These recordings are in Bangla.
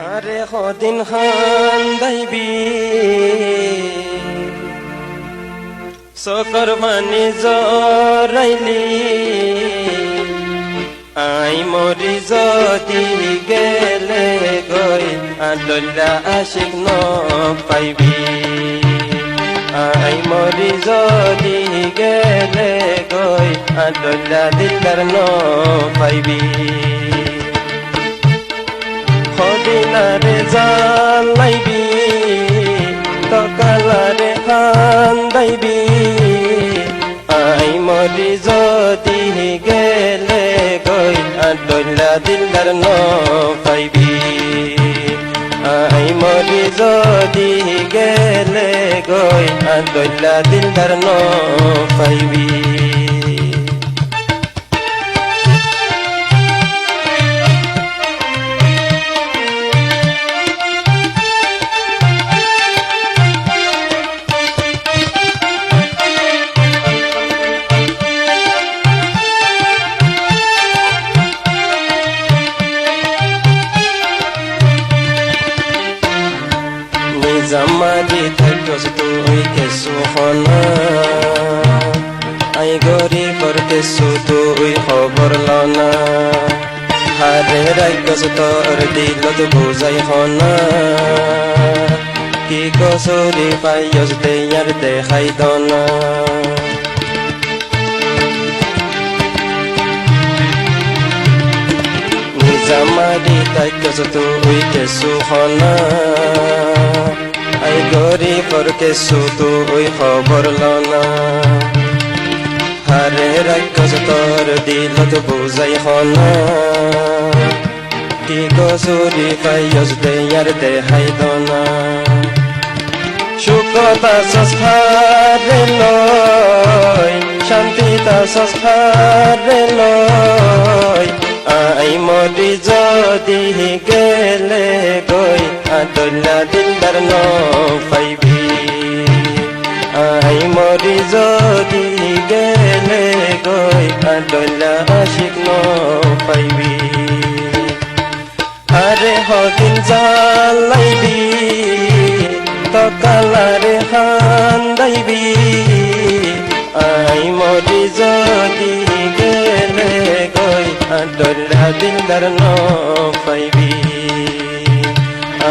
আরে হদিন খান দাইবি সকর মানি জরাইলি আই মরি যদি গেলে গই আদল্লা আশিক ন পাইবি আই মরি যদি গেলে গই আদল্লা দিলদার ন পাইবি হদিনারে জালাইবি তকালারে খান্দাইবি আই মরি যদি গেলে গই আদল্লা দিলদার ন পাইবি আই মরি যদি গেলে গই আদল্লা দিলদার ন পাইবি জামালি থাকস তুই কেসু হনা আই গরিবর কেসু তুই খবর লনা হারে রাখস তোর দিলত বুঝাই হনা কি কসুরি পাইস দেয়ার দেখাই দনা জামালি থাকস তুই কেসু হনা আই গরিবর কেসু তুই খবর লনা হারে রাখস তোর দিলত বুঝাই হনা কি কসুরি পাইস দেয়ার দেখাই দনা সুখতা সস্হারে লয় শান্তিতা সস্হারে লয় আই মরি যদি গেলে গই আদল্লা দিলদার ন পাইবি আই মরি যদি গেলে গই আদল্লা আশিক ন পাইবি আরে হদিন জালাইবি তকালারে খান্দাইবি আই মরি যদি গেলে গই আদল্লা দিলদার ন পাইবি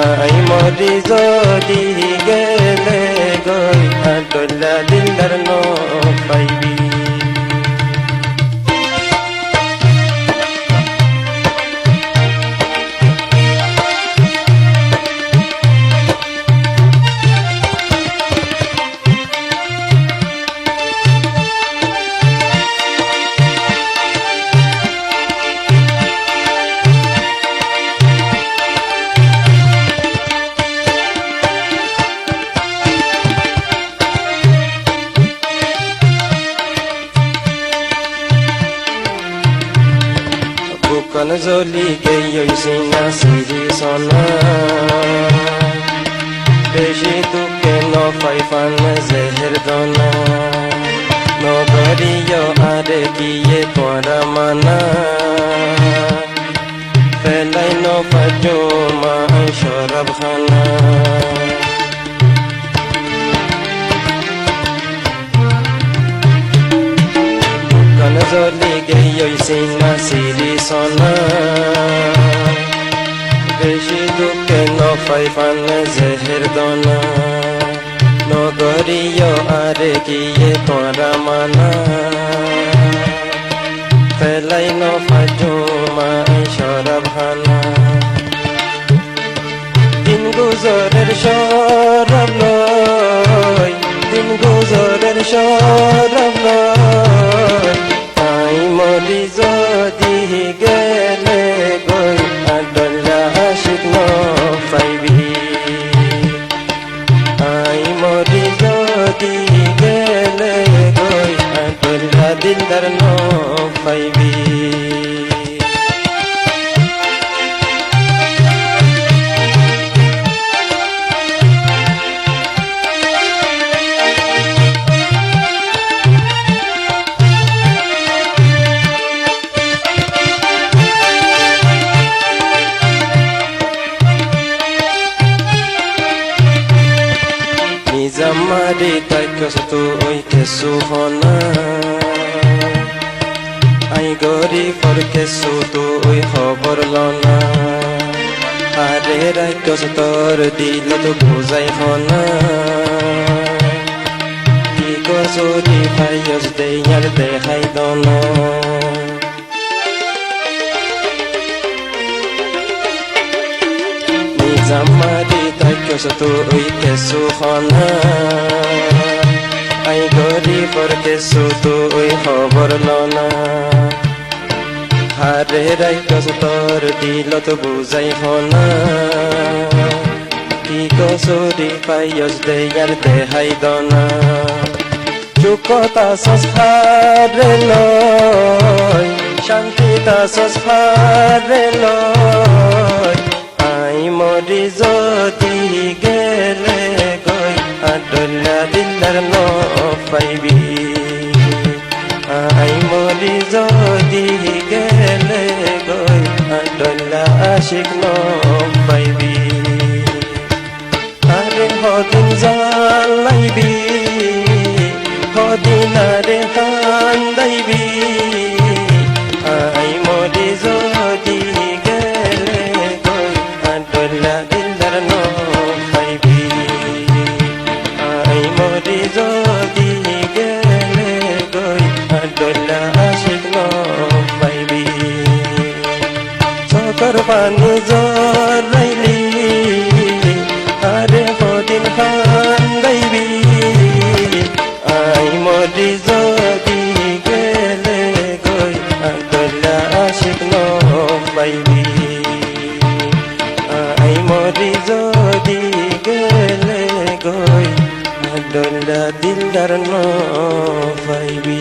আই মরি যদি গেলে গই আদল্লা দিলদার ন পাইবি বুকন জলি গেইসিনা সিরি সনা বেশি দুঃখে ন পাইফান জেহের দনা নগরিয় আরে গিয়ে তোরা মানা ফেলাই ন পাজুমা শরব খানা জলি গেইসিনা সিরি সনা বেশি দুঃখে ন পাইফান জেহের দনা নগরিয় আরে গিয়ে তোরা মানা ফেলাই ন ফাজুমা শরব হানা দিন গুজরের শরব লয় দিন গুজরের শরব লয় আই মরি যদি গেলে গই আদল্লা আশিক ন পাইবি আই মরি যদি গেলে গই আদল্লা দিলদার ন পাইবি জামারি তাইকস তুই কেসু হনা আই গরি ফর কেসু তুই খবর লনা আরে রাইকস তোর দিল তো বুঝাই হনা কি কসুরি ভাইয়স দেয়ার দেখাই দনা জামারি তাইকস তুই কেসু হনা আই গরি ফর কেসু তুই খবর লনা হারে রাইকস তোর দিল তো বুঝাই হনা কি কসুরি পাইয়স দেয়ার দেহাই দনা চুকতা সস্হারে লয় শান্তিতা সস্হারে লয় আই মরি যদি গেলে গই আডলা দিলার ন পাইবি আই মরি যদি গেলে গই আডলা আশিক ন পাইবি আরে হদিন জ্বালাইবি হদিন আরে কান্দাইবি আই মরি যদি গেলে গই আডলা দিলার ন পাইবি আই মরি যদি গেলে গই আডলা আশিক ন পাইবি চকর পানি জরাইলি আরে হদিন কান্দাইবি আই মরি যদি গেলে গই আডলা আশিক ন পাইবি আই মরি যদি গেলে গই আডলা দিলদার ন পাইবি